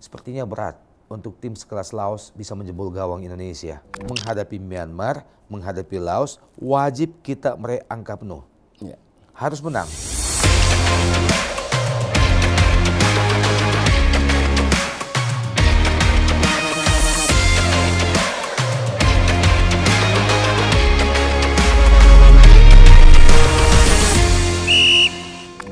sepertinya berat untuk tim sekelas Laos bisa menjebol gawang Indonesia. Menghadapi Myanmar, menghadapi Laos, wajib kita meraih angka penuh. Harus menang.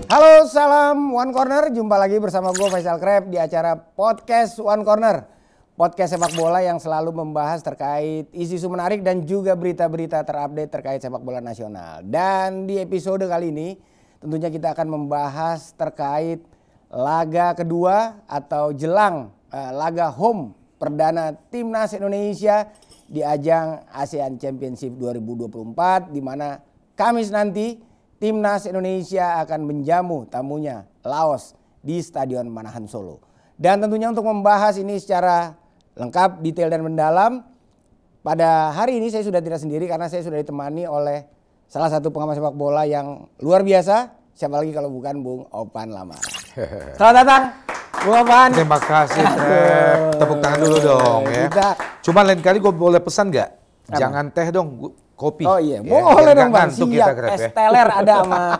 Halo, salam One Corner. Jumpa lagi bersama gue Faisal Kreb di acara Podcast One Corner. Podcast sepak bola yang selalu membahas terkait isu-isu menarik dan juga berita-berita terupdate terkait sepak bola nasional. Dan di episode kali ini tentunya kita akan membahas terkait laga kedua atau jelang laga home perdana Timnas Indonesia di ajang ASEAN Championship 2024 di mana Kamis nanti Timnas Indonesia akan menjamu tamunya Laos di Stadion Manahan Solo. Dan tentunya untuk membahas ini secara lengkap, detail dan mendalam, pada hari ini saya sudah tidak sendiri karena saya sudah ditemani oleh salah satu pengamat sepak bola yang luar biasa. Siapa lagi kalau bukan Bung Opan Lamara. Selamat datang Bung Opan. Terima kasih. Tepuk tangan dulu dong ya. Cuma lain kali gue boleh pesan nggak? Jangan teh dong. Kopi. Oh iya, ya, boleh dong Bang. Siap, es teler ada sama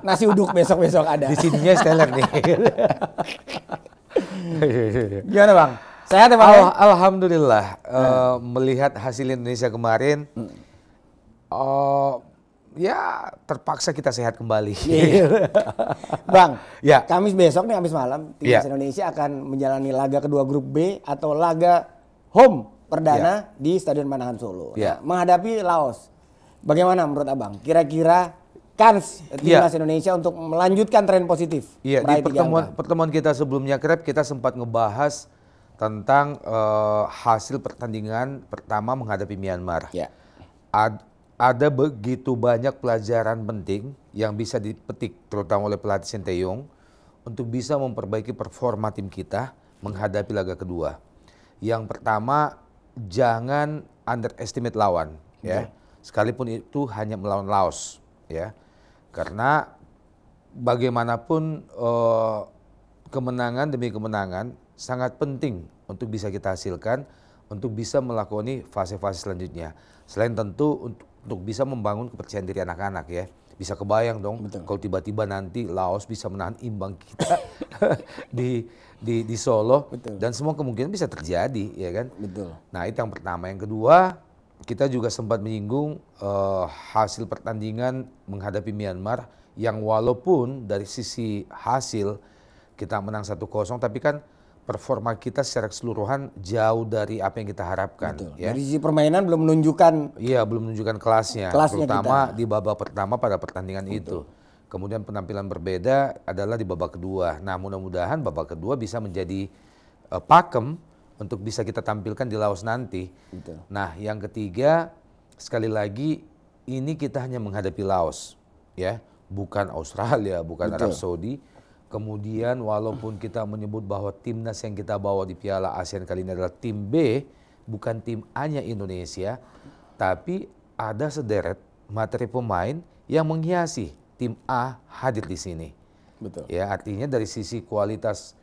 nasi uduk besok-besok ada. Di sininya es teler nih. Gimana Bang? Sehat ya Bang? Alhamdulillah. Melihat hasil Indonesia kemarin, ya terpaksa kita sehat kembali. Bang, ya. Kamis besok nih, Kamis malam, Timnas Indonesia akan menjalani laga kedua grup B atau laga home perdana di Stadion Manahan Solo. Nah, menghadapi Laos. Bagaimana menurut Abang? Kira-kira kans Timnas Indonesia untuk melanjutkan tren positif? Iya, di pertemuan kita sebelumnya Kreb, kita sempat ngebahas tentang hasil pertandingan pertama menghadapi Myanmar. Ada begitu banyak pelajaran penting yang bisa dipetik terutama oleh pelatih Sinteyong untuk bisa memperbaiki performa tim kita menghadapi laga kedua. Yang pertama, jangan underestimate lawan, ya. Sekalipun itu hanya melawan Laos, ya. Karena bagaimanapun kemenangan demi kemenangan sangat penting untuk bisa kita hasilkan, untuk bisa melakoni fase-fase selanjutnya. Selain tentu untuk bisa membangun kepercayaan diri anak-anak, ya. Bisa kebayang dong kalau tiba-tiba nanti Laos bisa menahan imbang kita di Solo. Dan semua kemungkinan bisa terjadi, ya kan? Nah, itu yang pertama. Yang kedua, kita juga sempat menyinggung hasil pertandingan menghadapi Myanmar yang walaupun dari sisi hasil kita menang 1-0, tapi kan performa kita secara keseluruhan jauh dari apa yang kita harapkan. Ya. Dari sisi permainan belum menunjukkan. Iya, belum menunjukkan kelasnya terutama kita di babak pertama pada pertandingan itu. Kemudian penampilan berbeda adalah di babak kedua. Nah, mudah-mudahan babak kedua bisa menjadi pakem untuk bisa kita tampilkan di Laos nanti. Nah, yang ketiga, sekali lagi ini kita hanya menghadapi Laos, ya, bukan Australia, bukan Arab Saudi. Kemudian walaupun kita menyebut bahwa timnas yang kita bawa di Piala ASEAN kali ini adalah tim B, bukan tim A-nya Indonesia, tapi ada sederet materi pemain yang menghiasi tim A hadir di sini. Ya, artinya dari sisi kualitas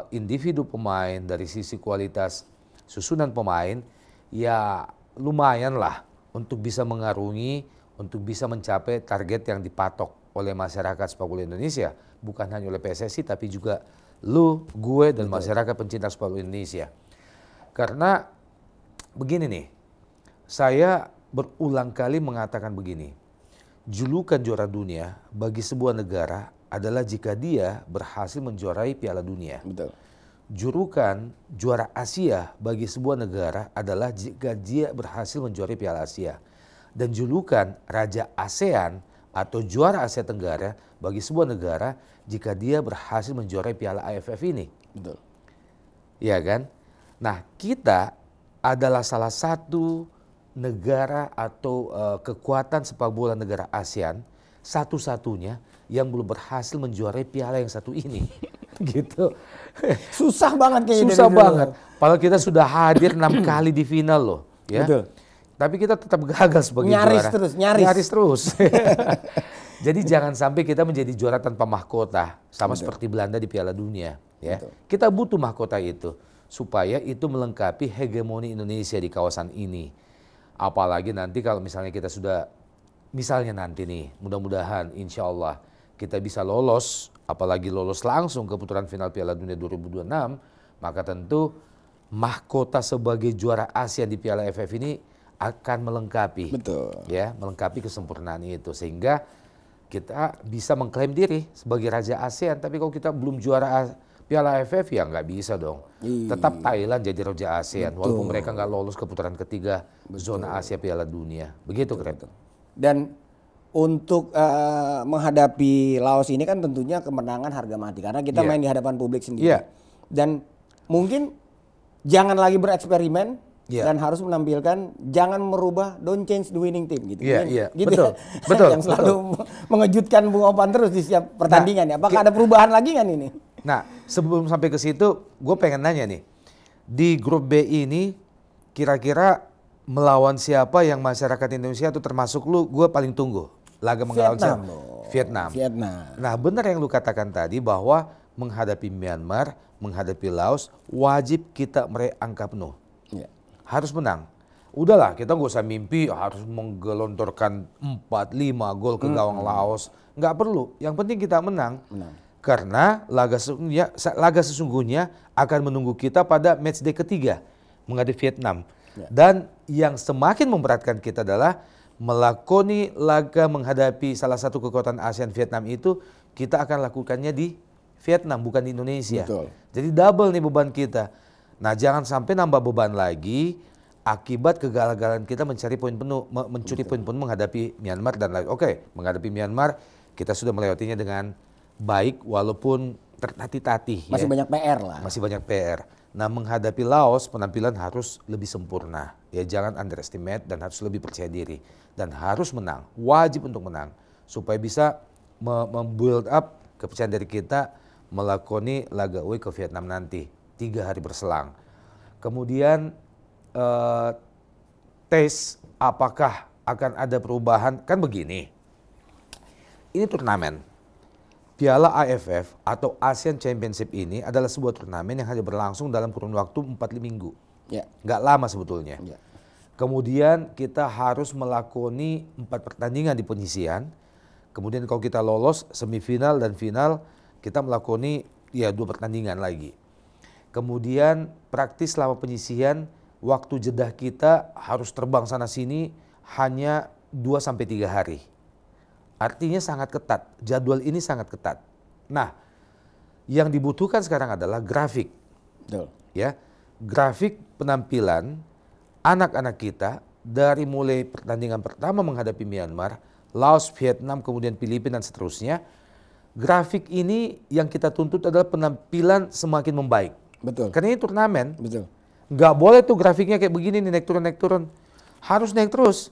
individu pemain, dari sisi kualitas susunan pemain, ya lumayan lah untuk bisa mengarungi, untuk bisa mencapai target yang dipatok oleh masyarakat sepak bola Indonesia. Bukan hanya oleh PSSI tapi juga lu, gue, dan masyarakat pencinta sepak bola Indonesia. Karena begini nih, saya berulang kali mengatakan begini, julukan juara dunia bagi sebuah negara adalah jika dia berhasil menjuarai Piala Dunia. Julukan juara Asia bagi sebuah negara adalah jika dia berhasil menjuarai Piala Asia. Dan julukan Raja ASEAN atau juara Asia Tenggara bagi sebuah negara jika dia berhasil menjuarai Piala AFF ini. Ya kan? Nah, kita adalah salah satu negara atau kekuatan sepak bola negara ASEAN satu-satunya yang belum berhasil menjuarai piala yang satu ini. Gitu. Susah banget kayaknya. Susah banget. Padahal kita sudah hadir 6 kali di final loh. Ya. Tapi kita tetap gagal sebagai nyaris juara. Terus. Nyaris terus. Jadi jangan sampai kita menjadi juara tanpa mahkota, sama seperti Belanda di Piala Dunia. Ya, kita butuh mahkota itu supaya itu melengkapi hegemoni Indonesia di kawasan ini. Apalagi nanti kalau misalnya kita sudah, misalnya nanti nih, mudah-mudahan insya Allah kita bisa lolos, apalagi lolos langsung ke putaran final Piala Dunia 2026, maka tentu mahkota sebagai juara ASEAN di Piala AFF ini akan melengkapi. Betul. Ya, melengkapi kesempurnaan itu sehingga kita bisa mengklaim diri sebagai raja ASEAN. Tapi kalau kita belum juara Piala AFF ya nggak bisa dong. Tetap Thailand jadi raja ASEAN walaupun mereka nggak lolos ke putaran ketiga zona Asia Piala Dunia. Begitu Krep. Dan untuk menghadapi Laos ini kan tentunya kemenangan harga mati karena kita main di hadapan publik sendiri. Dan mungkin jangan lagi bereksperimen dan harus menampilkan, jangan merubah, don't change the winning team gitu. Gitu betul, ya? betul. Yang selalu mengejutkan Bung Opan terus di setiap pertandingan. Apakah ada perubahan lagi kan ini? Nah, sebelum sampai ke situ, gue pengen nanya nih, di grup B ini kira-kira melawan siapa yang masyarakat Indonesia itu termasuk lu, gue paling tunggu. Laga melawan siapa? Vietnam. Nah, benar yang lu katakan tadi bahwa menghadapi Myanmar, menghadapi Laos, wajib kita meraih angka penuh. Harus menang. Udahlah, kita nggak usah mimpi harus menggelontorkan 4-5 gol ke gawang Laos. Nggak perlu. Yang penting kita menang. Karena laga sesungguhnya akan menunggu kita pada matchday ketiga menghadapi Vietnam. Dan yang semakin memberatkan kita adalah melakoni laga menghadapi salah satu kekuatan ASEAN Vietnam itu kita akan lakukannya di Vietnam bukan di Indonesia. Jadi double nih beban kita. Nah, jangan sampai nambah beban lagi akibat kegagalan kita mencuri poin penuh menghadapi Myanmar dan lain. Oke, menghadapi Myanmar kita sudah melewatinya dengan baik walaupun tertatih-tatih. Masih banyak PR lah. Masih banyak PR. Nah, menghadapi Laos penampilan harus lebih sempurna. Ya, jangan underestimate dan harus lebih percaya diri dan harus menang. Wajib untuk menang supaya bisa membuild up kepercayaan diri kita melakoni laga away ke Vietnam nanti 3 hari berselang. Kemudian tes apakah akan ada perubahan, kan begini. Ini turnamen. Piala AFF atau ASEAN Championship ini adalah sebuah turnamen yang hanya berlangsung dalam kurun waktu 4 minggu. Nggak lama sebetulnya. Kemudian kita harus melakoni 4 pertandingan di penyisian. Kemudian kalau kita lolos semifinal dan final, kita melakoni 2 pertandingan lagi. Kemudian praktis selama penyisian, waktu jeda kita harus terbang sana sini hanya 2-3 hari. Artinya sangat ketat, jadwal ini sangat ketat. Nah, yang dibutuhkan sekarang adalah grafik. Ya, grafik penampilan anak-anak kita dari mulai pertandingan pertama menghadapi Myanmar, Laos, Vietnam, kemudian Filipina dan seterusnya. Grafik ini yang kita tuntut adalah penampilan semakin membaik. Karena ini turnamen. Nggak boleh tuh grafiknya kayak begini nih, naik turun. Harus naik terus.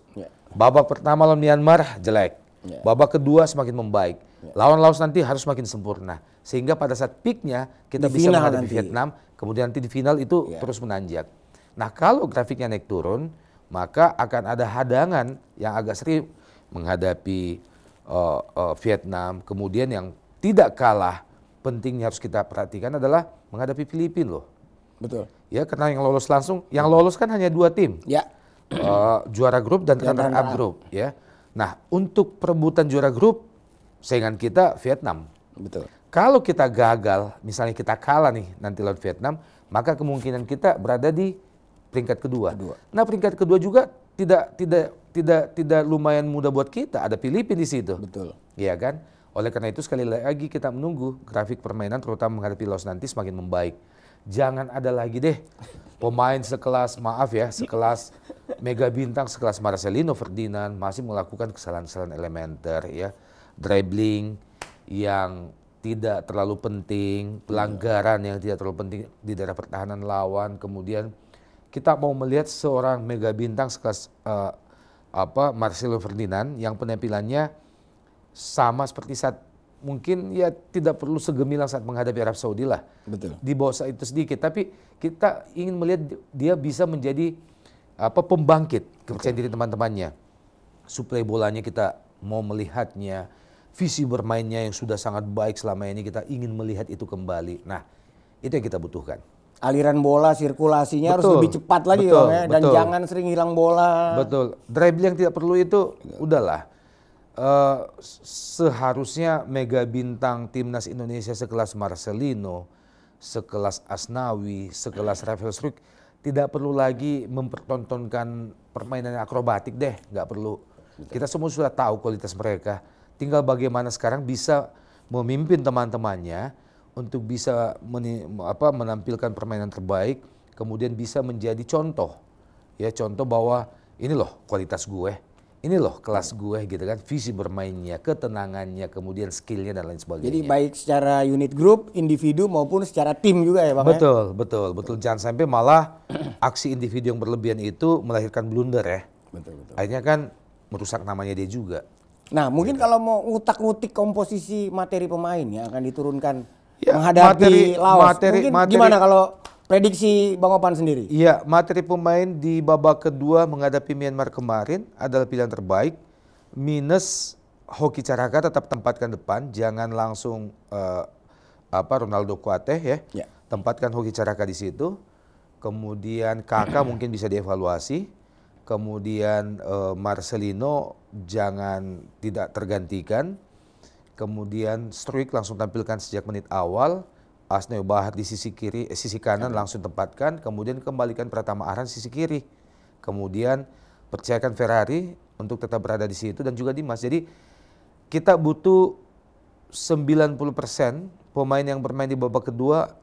Babak pertama lawan Myanmar jelek. Babak kedua semakin membaik. Lawan Laos nanti harus semakin sempurna. Sehingga pada saat peaknya kita bisa menghadapi Vietnam. Kemudian nanti di final itu terus menanjak. Nah, kalau grafiknya naik turun, maka akan ada hadangan yang agak serius menghadapi Vietnam. Kemudian yang tidak kalah pentingnya harus kita perhatikan adalah menghadapi Filipina loh. Ya, karena yang lolos langsung, yang lolos kan hanya 2 tim. Juara grup dan runner up grup. Ya. Nah, untuk perebutan juara grup, saingan kita Vietnam. Kalau kita gagal, misalnya kita kalah nih nanti lawan Vietnam, maka kemungkinan kita berada di peringkat kedua. Nah, peringkat kedua juga tidak lumayan mudah buat kita. Ada Filipina di situ. Iya kan? Oleh karena itu sekali lagi kita menunggu grafik permainan terutama menghadapi Laos nanti semakin membaik. Jangan ada lagi deh pemain sekelas sekelas mega bintang sekelas Marcelino Ferdinand masih melakukan kesalahan-kesalahan elementer ya, dribbling yang tidak terlalu penting, pelanggaran yang tidak terlalu penting di daerah pertahanan lawan. Kemudian kita mau melihat seorang mega bintang sekelas Marcelo Ferdinand yang penampilannya sama seperti saat mungkin ya tidak perlu segemilang saat menghadapi Arab Saudi lah. Di bawah itu sedikit, tapi kita ingin melihat dia bisa menjadi pembangkit kepercayaan diri teman-temannya. Suplai bolanya kita mau melihatnya visi bermainnya yang sudah sangat baik selama ini, kita ingin melihat itu kembali. Nah, itu yang kita butuhkan. Aliran bola, sirkulasinya harus lebih cepat lagi betul, ya, dan jangan sering hilang bola. Betul, dribbling yang tidak perlu itu udahlah. Seharusnya mega bintang timnas Indonesia sekelas Marcelino, sekelas Asnawi, sekelas Rafael Struijk tidak perlu lagi mempertontonkan permainan akrobatik deh, nggak perlu. Kita semua sudah tahu kualitas mereka. Tinggal bagaimana sekarang bisa memimpin teman-temannya untuk bisa menampilkan permainan terbaik, kemudian bisa menjadi contoh, ya contoh bahwa ini loh kualitas gue, ini loh kelas gue gitu kan, visi bermainnya, ketenangannya, kemudian skillnya dan lain sebagainya. Jadi baik secara unit grup, individu maupun secara tim juga ya Bang? Betul. Jangan sampai malah aksi individu yang berlebihan itu melahirkan blunder ya. Betul. Akhirnya kan merusak namanya dia juga. Nah mungkin kalau mau ngutak-ngutik komposisi materi pemain yang akan diturunkan ya, menghadapi Laos, mungkin gimana kalau prediksi Bang Opan sendiri? Iya, materi pemain di babak kedua menghadapi Myanmar kemarin adalah pilihan terbaik. Minus Hoki Caraka tetap tempatkan depan, jangan langsung Ronaldo Kuateh ya. Tempatkan Hoki Caraka di situ. Kemudian Kakak mungkin bisa dievaluasi. Kemudian Marcelino jangan tidak tergantikan. Kemudian Struijk langsung tampilkan sejak menit awal. Asnawi Bahar di sisi kanan langsung tempatkan, kemudian kembalikan Pratama Arhan sisi kiri. Kemudian percayakan Ferrari untuk tetap berada di situ dan juga Dimas. Jadi kita butuh 90% pemain yang bermain di babak kedua,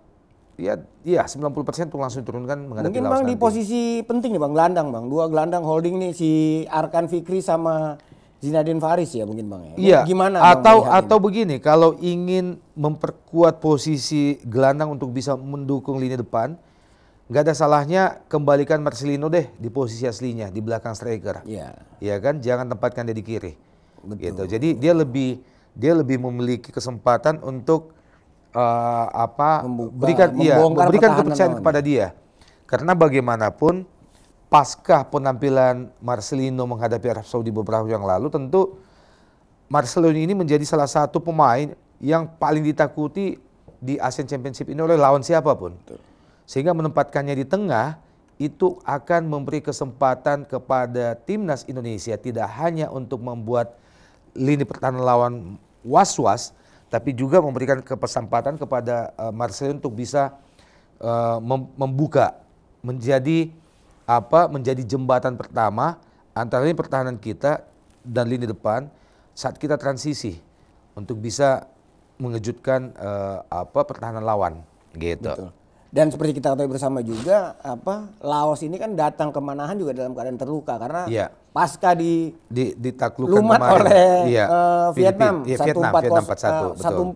ya 90% untuk langsung turunkan menghadapi mungkin Laos Bang nanti. Di posisi penting nih Bang, gelandang Bang. Dua gelandang holding nih, si Arkan Fikri sama Zinedine Faris ya mungkin Bang ya. Iya. Gimana atau begini, kalau ingin memperkuat posisi gelandang untuk bisa mendukung lini depan, nggak ada salahnya kembalikan Marcelino deh di posisi aslinya di belakang striker. Iya. Ya kan, jangan tempatkan dia di kiri. Betul. Gitu. Jadi dia lebih memiliki kesempatan untuk memberikan kepercayaan kepada dia. Karena bagaimanapun pasca penampilan Marcelino menghadapi Arab Saudi beberapa waktu yang lalu, tentu Marcelino ini menjadi salah satu pemain yang paling ditakuti di Asian Championship ini oleh lawan siapapun. Sehingga menempatkannya di tengah itu akan memberi kesempatan kepada timnas Indonesia tidak hanya untuk membuat lini pertahanan lawan was-was, tapi juga memberikan kesempatan kepada Marcelino untuk bisa membuka, menjadi jembatan pertama antara lini pertahanan kita dan lini depan saat kita transisi untuk bisa mengejutkan pertahanan lawan gitu. Betul. Dan seperti kita ketahui bersama juga Laos ini kan datang ke Manahan juga dalam keadaan terluka karena pasca ditaklukkan oleh Vietnam 1-4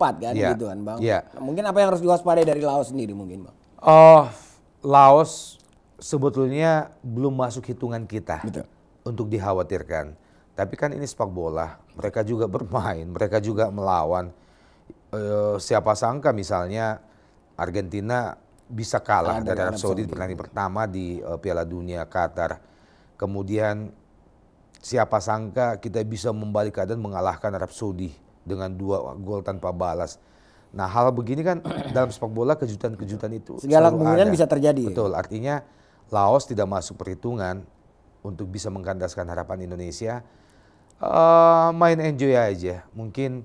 kan gitu kan Bang. Nah, mungkin apa yang harus diwaspadai dari Laos sendiri mungkin Bang? Laos sebetulnya belum masuk hitungan kita. Betul. Untuk dikhawatirkan. Tapi kan ini sepak bola, mereka juga bermain, mereka juga melawan. Siapa sangka misalnya Argentina bisa kalah dari Arab Saudi di pertandingan pertama di Piala Dunia Qatar. Kemudian siapa sangka kita bisa membalik keadaan mengalahkan Arab Saudi dengan 2 gol tanpa balas. Nah hal begini kan dalam sepak bola kejutan-kejutan itu segala kemungkinan bisa terjadi. Betul, artinya Laos tidak masuk perhitungan untuk bisa mengkandaskan harapan Indonesia. Main enjoy aja. Mungkin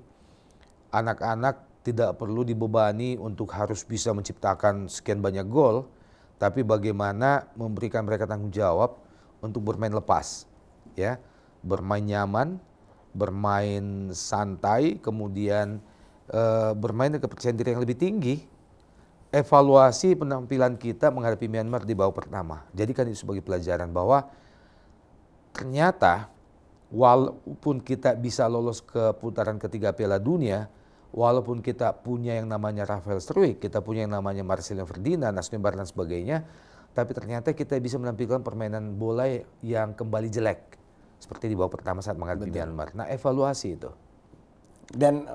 anak-anak tidak perlu dibebani untuk harus bisa menciptakan sekian banyak gol, tapi bagaimana memberikan mereka tanggung jawab untuk bermain lepas, ya, bermain nyaman, bermain santai, kemudian bermain dengan kepercayaan diri yang lebih tinggi. Evaluasi penampilan kita menghadapi Myanmar di babak pertama. Jadikan itu sebagai pelajaran bahwa ternyata walaupun kita bisa lolos ke putaran ketiga Piala Dunia, walaupun kita punya yang namanya Rafael Struijk, kita punya yang namanya Marcelino Ferdinand, Asnawi Bahar dan sebagainya, tapi ternyata kita bisa menampilkan permainan bola yang kembali jelek seperti di babak pertama saat menghadapi Myanmar. Nah, evaluasi itu. Dan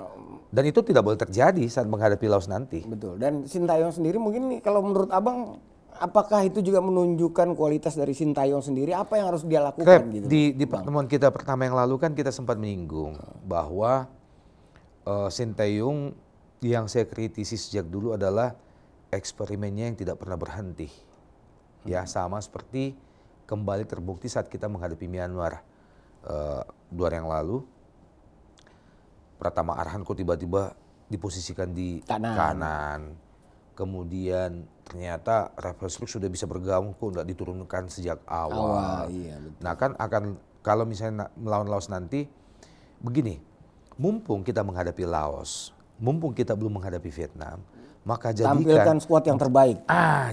itu tidak boleh terjadi saat menghadapi Laos nanti. Betul. Dan Sintayong sendiri mungkin kalau menurut Abang, apakah itu juga menunjukkan kualitas dari Sintayong sendiri? Apa yang harus dia lakukan? Gitu? Di pertemuan kita pertama yang lalu kan kita sempat menyinggung bahwa Sinteyong yang saya kritisi sejak dulu adalah eksperimennya yang tidak pernah berhenti. Ya, sama seperti kembali terbukti saat kita menghadapi Myanmar 2 hari yang lalu. Pratama Arhan kok tiba-tiba diposisikan di kanan. Kemudian ternyata Rafael Struijk sudah bisa bergabung, kok nggak diturunkan sejak awal. Iya, betul. Nah kan akan, kalau misalnya melawan Laos nanti, begini, mumpung kita menghadapi Laos, mumpung kita belum menghadapi Vietnam, maka tampilkan skuad yang terbaik.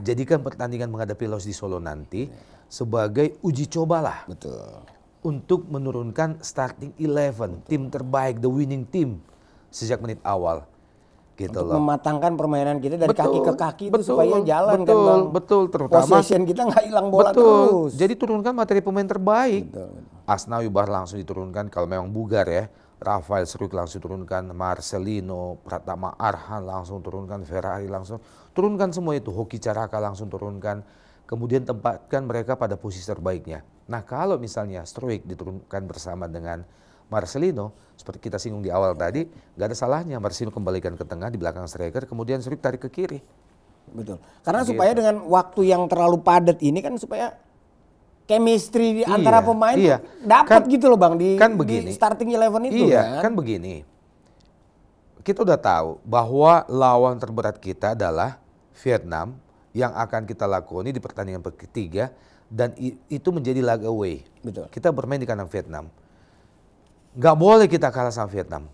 Jadikan pertandingan menghadapi Laos di Solo nanti sebagai uji cobalah. Betul. Untuk menurunkan starting 11, tim terbaik, the winning team sejak menit awal. Gitu untuk loh. Mematangkan permainan kita dari kaki ke kaki itu supaya jalan kan Bang. Betul, terutama possession kita nggak hilang bola terus. Jadi turunkan materi pemain terbaik. Betul. Asnawi Bahar langsung diturunkan kalau memang bugar ya. Rafael Struijk langsung turunkan, Marcelino, Pratama Arhan langsung turunkan, Ferrari langsung turunkan, semua itu. Hoki Caraka langsung turunkan. Kemudian tempatkan mereka pada posisi terbaiknya. Nah kalau misalnya Struijk diturunkan bersama dengan Marcelino, seperti kita singgung di awal tadi, nggak ada salahnya Marcelino kembalikan ke tengah di belakang striker, kemudian Struijk tarik ke kiri. Betul. Karena supaya dengan waktu yang terlalu padat ini kan supaya chemistry di antara pemain dapat gitu loh Bang di starting 11 itu kan begini. Kita udah tahu bahwa lawan terberat kita adalah Vietnam yang akan kita lakoni di pertandingan ketiga, dan itu menjadi laga away. Betul. Kita bermain di kandang Vietnam. Nggak boleh kita kalah sama Vietnam.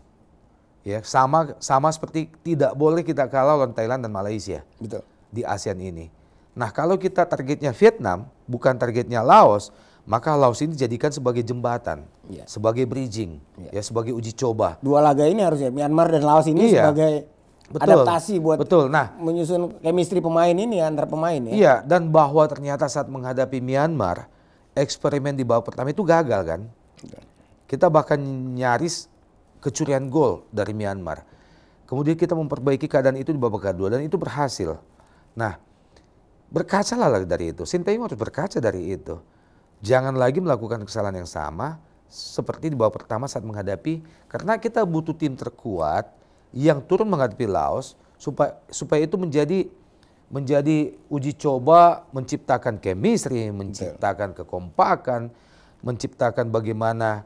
Ya, sama seperti tidak boleh kita kalah lawan Thailand dan Malaysia. Betul. Di ASEAN ini. Nah, kalau kita targetnya Vietnam, bukan targetnya Laos, maka Laos ini dijadikan sebagai jembatan, sebagai bridging, ya sebagai uji coba. 2 laga ini harusnya Myanmar dan Laos ini sebagai adaptasi buat menyusun chemistry pemain ini antar pemain ya. Iya, dan bahwa ternyata saat menghadapi Myanmar, eksperimen di babak pertama itu gagal kan. Kita bahkan nyaris kecurian gol dari Myanmar. Kemudian kita memperbaiki keadaan itu di babak kedua dan itu berhasil. Nah, berkacalah dari itu. Sinteyong harus berkaca dari itu. Jangan lagi melakukan kesalahan yang sama seperti di babak pertama saat menghadapi, karena kita butuh tim terkuat yang turun menghadapi Laos supaya itu menjadi uji coba, menciptakan chemistry, menciptakan kekompakan, menciptakan bagaimana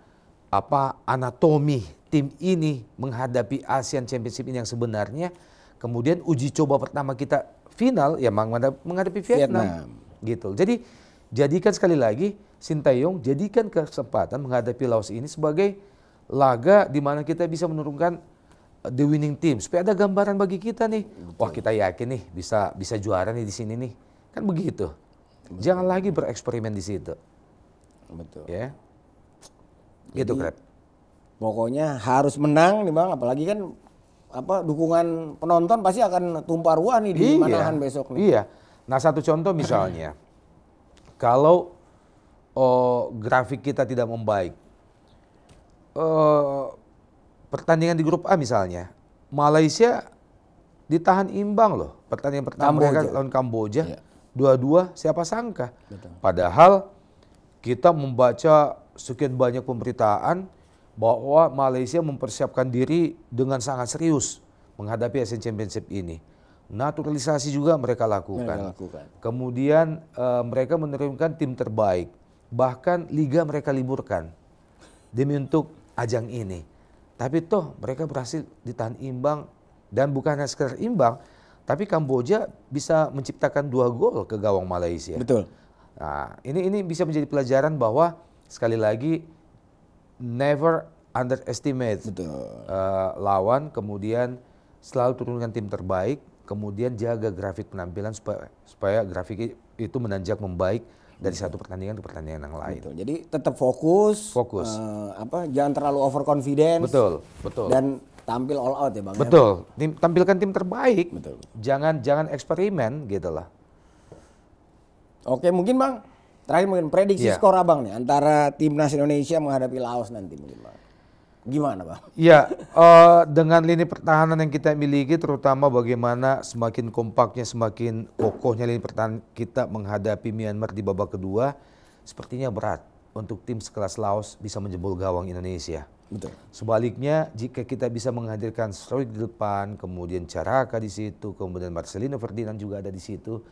anatomi tim ini menghadapi ASEAN Championship ini yang sebenarnya. Kemudian uji coba pertama kita final ya menghadapi Vietnam. Gitu. Jadi jadikan sekali lagi Sinteyong jadikan kesempatan menghadapi Laos ini sebagai laga di mana kita bisa menurunkan the winning team supaya ada gambaran bagi kita nih. Betul. Wah, kita yakin nih bisa juara nih di sini nih. Kan begitu. Betul. Jangan lagi bereksperimen di situ. Betul. Ya. Gitu, Krep. Pokoknya harus menang nih Bang, apalagi kan dukungan penonton pasti akan tumpah ruah nih di Manahan besok nih. Iya. Nah, satu contoh misalnya kalau grafik kita tidak membaik, pertandingan di grup A misalnya, Malaysia ditahan imbang loh. Pertandingan pertama mereka lawan Kamboja, 2-2, siapa sangka. Betul. Padahal kita membaca sekian banyak pemberitaan bahwa Malaysia mempersiapkan diri dengan sangat serius menghadapi Asian Championship ini. Naturalisasi juga mereka lakukan. Kemudian mereka menurunkan tim terbaik. Bahkan liga mereka liburkan demi untuk ajang ini. Tapi toh mereka berhasil ditahan imbang, dan bukan hanya sekedar imbang, tapi Kamboja bisa menciptakan 2 gol ke gawang Malaysia. Betul. Nah, ini bisa menjadi pelajaran bahwa sekali lagi never underestimate lawan, kemudian selalu turunkan tim terbaik, kemudian jaga grafik penampilan supaya grafik itu menanjak membaik dari satu pertandingan ke pertandingan yang lain. Betul. Jadi tetap fokus. Jangan terlalu overconfidence. Betul. Dan tampil all out ya Bang. Betul. Tampilkan tim terbaik. Betul. Jangan eksperimen gitu lah. Oke, mungkin Bang, terakhir mungkin prediksi skor Abang nih antara timnas Indonesia menghadapi Laos nanti mungkin Bang. Gimana Bang? Ya, dengan lini pertahanan yang kita miliki, terutama bagaimana semakin kompaknya, semakin kokohnya lini pertahanan kita menghadapi Myanmar di babak kedua, sepertinya berat untuk tim sekelas Laos bisa menjebol gawang Indonesia. Betul. Sebaliknya jika kita bisa menghadirkan Stoic di depan, kemudian Caraka di situ, kemudian Marcelino Ferdinand juga ada di situ,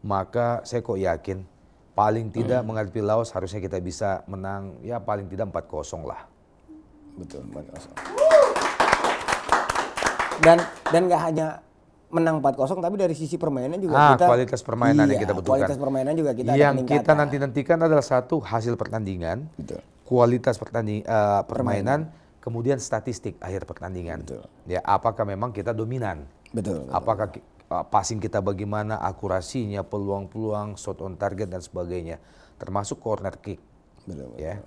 maka saya kok yakin paling tidak menghadapi Laos harusnya kita bisa menang ya paling tidak 4-0 lah. Betul, 4-0. Dan nggak hanya menang 4-0 tapi dari sisi permainan juga kita kualitas permainan yang kita butuhkan. Kualitas permainan juga kita yang kita nantikan adalah satu hasil pertandingan, betul. Kualitas permainan, kemudian statistik akhir pertandingan. Betul. Ya, apakah memang kita dominan? Betul. Apakah passing kita bagaimana, akurasinya, peluang-peluang, shot on target dan sebagainya, termasuk corner kick. Betul. Ya.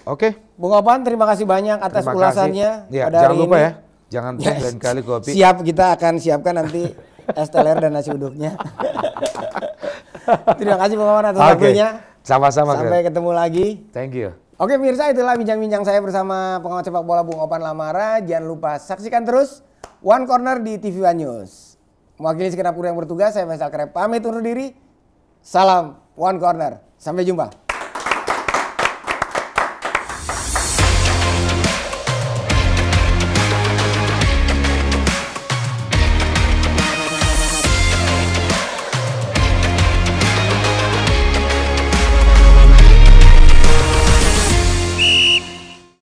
Oke. Bung Opan, terima kasih banyak atas ulasannya. Ya, jangan lupa ya, jangan lain kali kopi. Siap, kita akan siapkan nanti es teler dan nasi uduknya. Terima kasih Bung Opan atas waktunya. Sama-sama. Sampai ketemu lagi. Thank you. Oke pemirsa, itulah bincang-bincang saya bersama pengamat sepak bola Bung Opan Lamara. Jangan lupa saksikan terus One Corner di TV One News. Mewakili segenap kru yang bertugas, saya Faisal Kreb pamit undur diri. Salam One Corner. Sampai jumpa.